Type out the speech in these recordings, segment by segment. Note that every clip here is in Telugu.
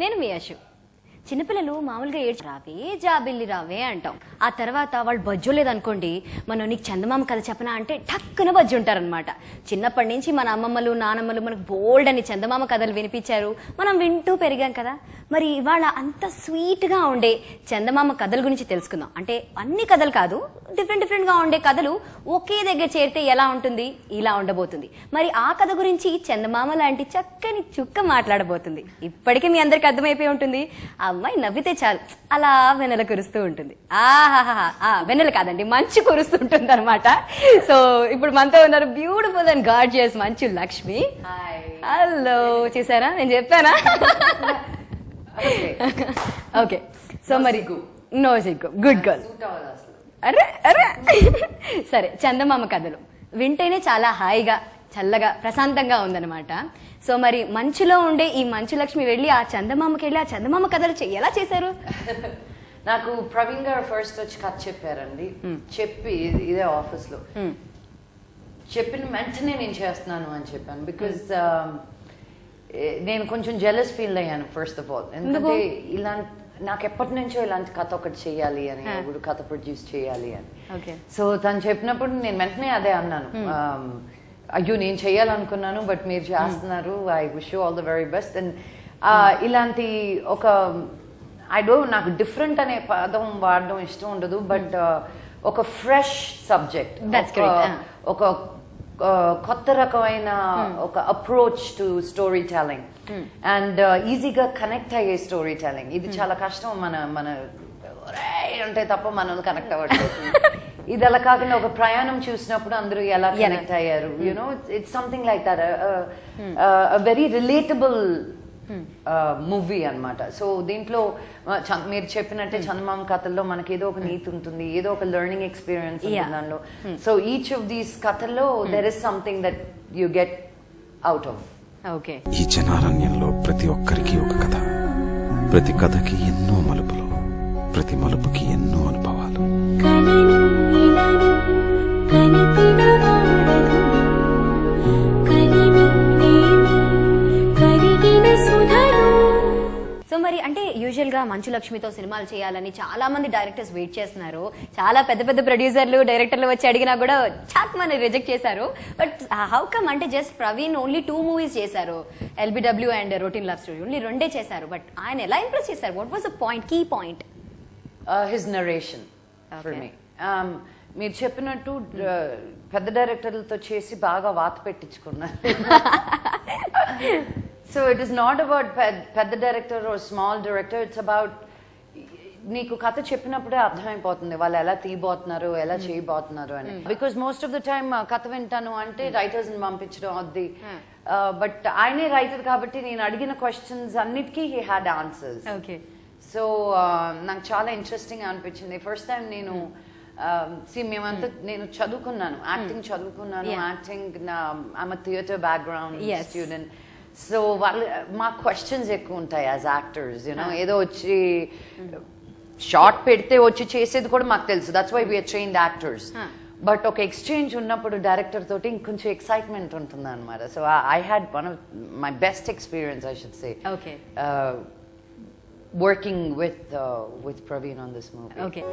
నేను మీ యశు. చిన్నపిల్లలు మామూలుగా ఏడ్చి రావే జాబిల్లి రావే అంటాం. ఆ తర్వాత వాళ్ళు బజ్జో లేదనుకోండి, మనం నీకు చందమామ కథ చెప్పనా అంటే టక్కున బజ్జి ఉంటారనమాట. చిన్నప్పటి నుంచి మన అమ్మమ్మలు నానమ్మలు మనకు బోల్డ్ అని చందమామ కథలు వినిపించారు, మనం వింటూ పెరిగాం కదా. మరి ఇవాళ అంత స్వీట్గా ఉండే చందమామ కథల గురించి తెలుసుకుందాం. అంటే అన్ని కథలు కాదు, డిఫరెంట్గా ఉండే కథలు ఒకే దగ్గర చేరితే ఎలా ఉంటుంది, ఇలా ఉండబోతుంది. మరి ఆ కథ గురించి చందమామ లాంటి చక్కని చుక్క మాట్లాడబోతుంది. ఇప్పటికీ మీ అందరికి అర్థమైపోయి ఉంటుంది, ఆ అమ్మాయి నవ్వితే చాలు అలా వెన్నెల కురుస్తూ ఉంటుంది. ఆహాహా, వెన్నెల కాదండి, మంచు కురుస్తుంటుంది అనమాట. సో ఇప్పుడు మనతో ఉన్నారు beautiful and gorgeous Manchu Lakshmi. Hello, చూసారా నేను చెప్పానా? ఓకే, సో మరి నో సిగ్గు, గుడ్ గర్ల్. అరే అరే సరే, చందమామ కథలు వింటేనే చాలా హాయిగా చల్లగా ప్రశాంతంగా ఉందన్నమాట. సో మరి మంచులో ఉండే ఈ మంచు లక్ష్మి వెళ్ళి ఆ చందమామకి వెళ్ళి ఆ చందమామ కథలు ఎలా చేశారు? నాకు ప్రవీణ్ గారు ఫస్ట్ వచ్చి కథ చెప్పారండి. చెప్పి ఇదే ఆఫీస్ లో చెప్పిన వెంటనే నేను చేస్తున్నాను అని చెప్పాను. బికాజ్ నేను కొంచెం జెలస్ ఫీల్ అయ్యాను ఫస్ట్ ఆఫ్ ఆల్. ఎందుకంటే ఇలాంటి నాకు ఎప్పటి నుంచో ఇలాంటి కథ ఒకటి చేయాలి అని, ఇప్పుడు కథ ప్రొడ్యూస్ చేయాలి అని. సో తను చెప్పినప్పుడు నేను వెంటనే అదే అన్నాను, అయ్యో నేను చేయాలనుకున్నాను బట్ మీరు చేస్తున్నారు, I wish you all the very best. And ఇలాంటి ఒక నాకు డిఫరెంట్ అనే పదం వాడడం ఇష్టం ఉండదు, బట్ ఒక ఫ్రెష్ సబ్జెక్ట్, ఒక కొత్త రకమైన ఒక approach to story telling and ఈజీగా కనెక్ట్ అయ్యే స్టోరీ టెల్లింగ్. ఇది చాలా కష్టం, మన అంటే తప్ప మనం కనెక్ట్ అవ్వట్లేదు. ఇది అలా కాకుండా ఒక ప్రయాణం చూసినప్పుడు అందరూ ఎలా కనెక్ట్ అయ్యారు, you know it's something like that, very relatable movie అన్నమాట. సో దీంట్లో మీరు చెప్పినట్టే చందమామ కథల్లో మనకి ఏదో ఒక నీతి ఉంటుంది, ఏదో ఒక లెర్నింగ్ ఎక్స్పీరియన్స్ ఉంటుంది దానిలో. సో ఈచ్ ఆఫ్ దీస్ కథల్లో there is something that you get out of. Okay, ఈ జనారణ్యంలో ప్రతి ఒక్కరికి ఒక కథ, ప్రతి కథకి ఎన్నో మలుపులు, ప్రతి మలుపుకి ఎన్నో అనుభవాలు. సో మరి అంటే యూజువల్ గా మంచు లక్ష్మితో సినిమాలు చేయాలని చాలా మంది డైరెక్టర్స్ వెయిట్ చేస్తున్నారు. చాలా పెద్ద పెద్ద ప్రొడ్యూసర్లు డైరెక్టర్లు వచ్చి అడిగినా కూడా చాక్ మన రిజెక్ట్ చేశారు. బట్ హౌ కమ్ అంటే జస్ట్ ప్రవీణ్ ఓన్లీ 2 మూవీస్ చేశారు, LBW and routine love story, only 2 చేశారు. బట్ ఆయన ఎలా ఇంప్రెస్ చేశారు? What was the point, key point? His narration for me. మీరు చెప్పినట్టు పెద్ద డైరెక్టర్లతో చేసి బాగా వాత పెట్టించుకున్నారు. So it is not about పెద్ద director or small director, it's about నీకు కథ చెప్పినప్పుడే అర్థమైపోతుంది వాళ్ళు ఎలా తీయబోతున్నారు, ఎలా చేయబోతున్నారు అని. Because most of the time కథ వింటాను అంటే రైటర్స్ ని పంపించడం అది, బట్ ఆయనే రైటర్ కాబట్టి నేను అడిగిన క్వశ్చన్స్ అన్నిటికీ హీ హ్యాడ్ ఆన్సర్స్. సో నాకు చాలా ఇంట్రెస్టింగ్ అనిపించింది. ఫస్ట్ టైం నేను మేమంతా నేను చదువుకున్నాను, యాక్టింగ్ చదువుకున్నాను, acting I'm theatre background student. So వాళ్ళు మా క్వశ్చన్స్ ఎక్కువ ఉంటాయి యాజ్ యాక్టర్స్, యూనో ఏదో వచ్చి షార్ట్ పెడితే వచ్చి చేసేది కూడా మాకు తెలుసు, that's why we're trained actors. But ఒక ఎక్స్చేంజ్ ఉన్నప్పుడు డైరెక్టర్ తోటి ఇంకొంచెం ఎక్సైట్మెంట్ ఉంటుంది అనమాట. So I had one of my best experience I should say working with Praveen on this movie. Okay.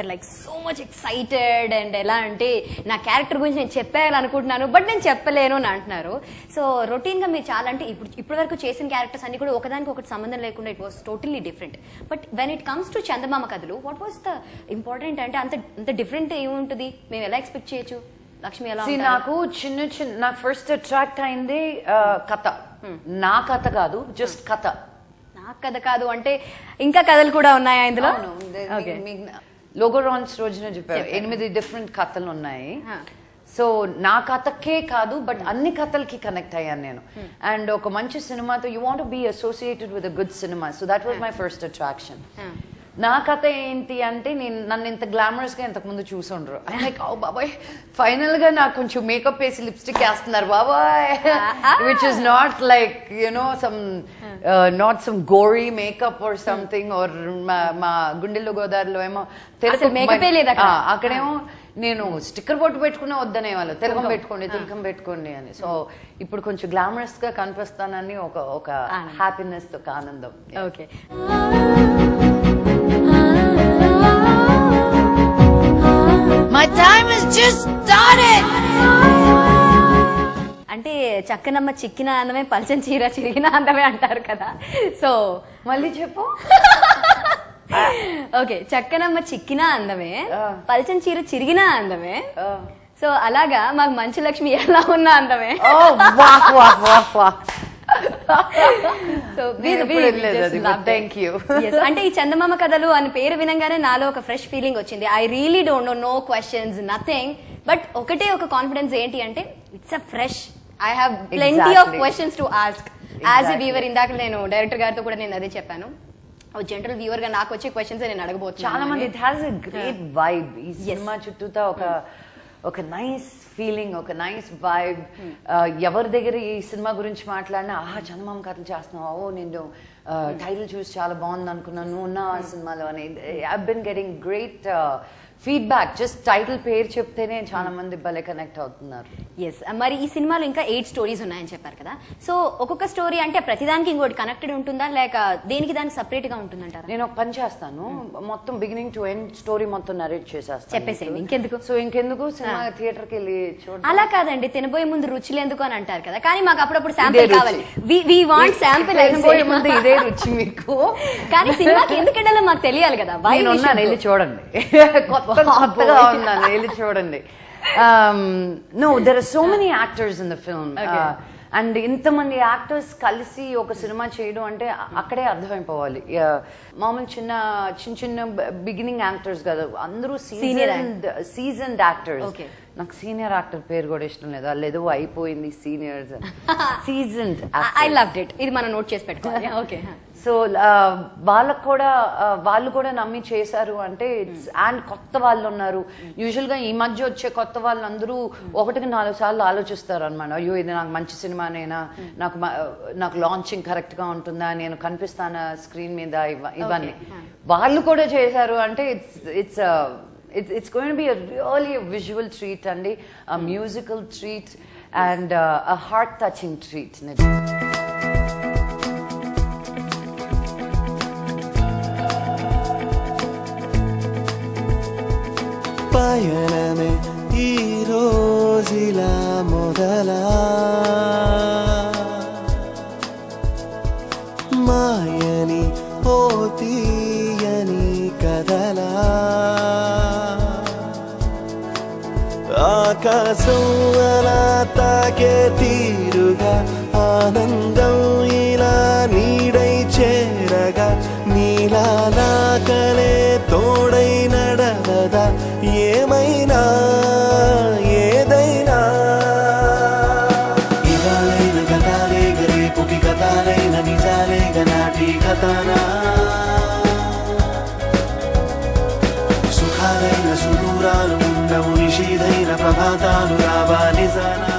Were like so much excited and ఎలా అంటే నా క్యారెక్టర్ గురించి నేను చెప్పేయాలనుకుంటున్నాను బట్ నేను చెప్పలేను అని అంటున్నారు. సో రొటీన్ గా మీరు చాలా అంటే ఇప్పటి వరకు చేసిన క్యారెక్టర్స్ అన్ని కూడా ఒకదానికి ఒకటి సంబంధం లేకుండా it was totally different. But when it comes to Chandamama కథలు వాట్ వాస్ ద ఇంపార్టెంట్ అంటే అంత డిఫరెంట్ ఏముంటుంది, మేము ఎలా ఎక్స్పెక్ట్ చేయొచ్చు? లక్ష్మి ఎలా? నాకు చిన్న నాకు ఫస్ట్ అట్రాక్ట్ అయింది కథ. నా కథ కాదు, జస్ట్ కథ. నా కథ కాదు అంటే ఇంకా కథలు కూడా ఉన్నాయా ఇందులో? లోగో లాంచ్ రోజున చెప్పారు 8 డిఫరెంట్ కథలు ఉన్నాయి. సో నా కథకే కాదు బట్ అన్ని కథలకి కనెక్ట్ అయ్యాను నేను. అండ్ ఒక మంచి సినిమాతో you want be associated with a good cinema. So that was my first attraction. నా కథ ఏంటి అంటే నన్ను ఇంత గ్లామరస్ గా ఇంతకు ముందు చూసుండ్రు. లైక్ ఓ బాబాయ్ ఫైనల్ గా నాకు కొంచెం మేకప్ వేసి లిప్స్టిక్ వేస్తున్నారు బాబాయ్, which is not like you know not some gaudy makeup or something. Or మా గుండెల్లో గోదావరిలో ఏమో అక్కడేమో నేను స్టిక్కర్ బొట్టు పెట్టుకునే వద్దనే వాళ్ళు తిలకం పెట్టుకోండి అని. సో ఇప్పుడు కొంచెం గ్లామరస్ గా కనిపిస్తానని ఒక హ్యాపీనెస్, ఒక ఆనందం. Okay. My time has just started. అంటే చక్కనమ్మ చిక్కిన అందమే పలచని చీర చిరిగిన అందమే అంటారు కదా. సో మళ్ళీ చెప్పు. ఓకే, చక్కనమ్మ చిక్కిన అందమే పలచని చీర చిరిగిన అందమే. సో అలాగా మాకు మంచు లక్ష్మి ఎలా ఉన్న అందమే. అంటే ఈ చందమామ కథలు అని పేరు వినంగానే నాలో ఒక ఫ్రెష్ ఫీలింగ్ వచ్చింది. I really don't know, no questions, nothing. But ఒకటే ఒక కాన్ఫిడెన్స్ ఏంటి అంటే it's a fresh. I have plenty of questions to ask as a viewer. ఇందాక నేను డైరెక్టర్ గారితో కూడా నేను అదే చెప్పాను, జనరల్ వ్యూవర్ గా నాకు వచ్చే క్వశ్చన్స్ నేను అడగబోతున్నాను. చాలా మంది it has a great vibe. ఈ సినిమా చుట్టూతా ఒక నైస్ ఫీలింగ్, ఒక నైస్ వైబ్. ఎవరి దగ్గర ఈ సినిమా గురించి మాట్లాడినా చందమామ కథలు చేస్తున్నావు, నేను టైటిల్ చూసి చాలా బాగుంది అనుకున్నాను, నువ్వు ఉన్న సినిమాలో అని. I been getting great feedback. Just title పేరు చెప్తేనే చాలా మంది భలే కనెక్ట్ అవుతున్నారు. ఎస్, మరి ఈ సినిమాలో ఇంకా 8 స్టోరీస్ ఉన్నాయని చెప్పారు కదా. సో ఒక్కొక్క స్టోరీ అంటే ప్రతిదానికి ఇంకోటి కనెక్టెడ్ ఉంటుందా లేక దేనికి దానికి సపరేట్ గా ఉంటుందంటారా? నేను ఒక పని చేస్తాను, మొత్తం బిగినింగ్ టు ఎండ్ స్టోరీ మొత్తం నరేట్ చేసేస్తాను. చెప్పేసేయండి, ఇంకెందుకు. సో ఇంకెందుకు సినిమా థియేటర్ కి వెళ్ళి చూడండి. అలా కాదండి, తినబోయే ముందు రుచులు ఎందుకు అని అంటారు కదా, కానీ మాకు అప్పుడప్పుడు శాంపిల్ కావాలి. We want sample. తినబోయే ముందు ఇదే రుచి మీకు, కానీ సినిమాకి ఎందుకు వెళ్ళాలో మాకు తెలియాలి కదా. వెళ్ళి చూడండి, కొత్తగా ఉన్నాను, వెళ్ళి చూడండి. No, there are so many actors in the film. And ఇంతమంది యాక్టర్స్ కలిసి ఒక సినిమా చేయడం అంటే అక్కడే అర్థమైపోవాలి. మామూలు చిన్న బిగినింగ్ యాక్టర్స్ కదా, అందరూ సీజన్డ్ యాక్టర్స్. నాకు సీనియర్ యాక్టర్ పేరు కూడా ఇష్టం లేదు, వాళ్ళు ఏదో అయిపోయింది seniors. Seasoned. I loved it. ఇది మనం నోట్ చేసి పెట్టుకోవాలి. ఓకే. సో వాళ్ళు కూడా నమ్మి చేశారు అంటే అండ్ కొత్త వాళ్ళు ఉన్నారు. యూజువల్ గా ఈ మధ్య వచ్చే కొత్త వాళ్ళు అందరూ 1-4 సార్లు ఆలోచిస్తారు అనమాట. అయ్యో ఇది నాకు మంచి సినిమానేనా, నాకు లాంచింగ్ కరెక్ట్ గా ఉంటుందా, నేను కనిపిస్తానా స్క్రీన్ మీద, ఇవన్నీ. వాళ్ళు కూడా చేశారు అంటే it's going to be a really a visual treat andi, a musical treat and a heart touching treat. పయనమే ఈ రోజులా మొదలా మాయని ఓ తీయని కదలా ఆకాశం అలా తాకే తీరుగా ఆనందం ఇలా నీడై చేరగా నీలా నాకలే తోడై నడవదా ఏమైనా ఏదైనా ఇవాళైన గతాలే రేపుకి కథలైన నిజాలే గనాటి కథనా సుఖాలైన సుదూరాలు ఉండవు నిషీదైన ప్రభాతాలు రావా నిజానా